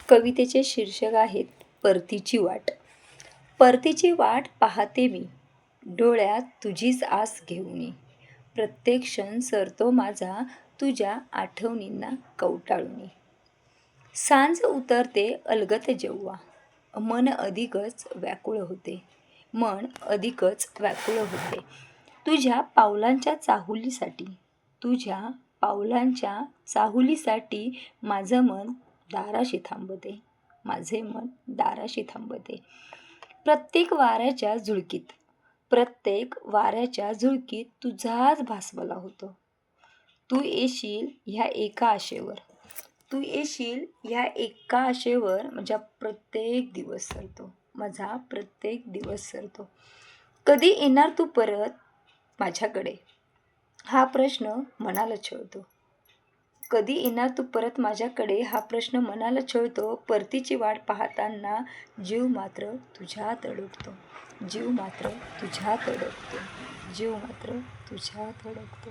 कवितेचे शीर्षक आहेत परतीची वाट. परतीची वाट पाहते मी, डोळ्यात तुझीच आस घेऊनी. प्रत्येक क्षण सरतो माझा तुझ्या आठवणींना कवटाळूनी. सांज उतरते अलगत जेव्हा, मन अधिकच व्याकुळ होते. मन अधिकच व्याकुळ होते. तुझ्या पावलांच्या चाहुलीसाठी, तुझ्या पावलांच्या चाहुलीसाठी माझं मन दाराशी थांबते. माझे मन दाराशी थांबते. प्रत्येक वाऱ्याच्या झुळकीत, प्रत्येक वाऱ्याच्या झुळकीत तुझाच भास मला होतो. तू येशील ह्या एका आशेवर, तू येशील ह्या एका आशेवर माझा प्रत्येक दिवस सरतो. माझा प्रत्येक दिवस सरतो. कधी येणार तू परत माझ्याकडे, हा प्रश्न मनाला छळतो. कधी येणार तू परत माझ्याकडे, हा प्रश्न मनाला छळतो. परतीची वाट पाहताना जीव मात्र तुझ्यात अडकतो. जीव मात्र तुझ्यात अडकतो. जीव मात्र तुझ्यात अडकतो.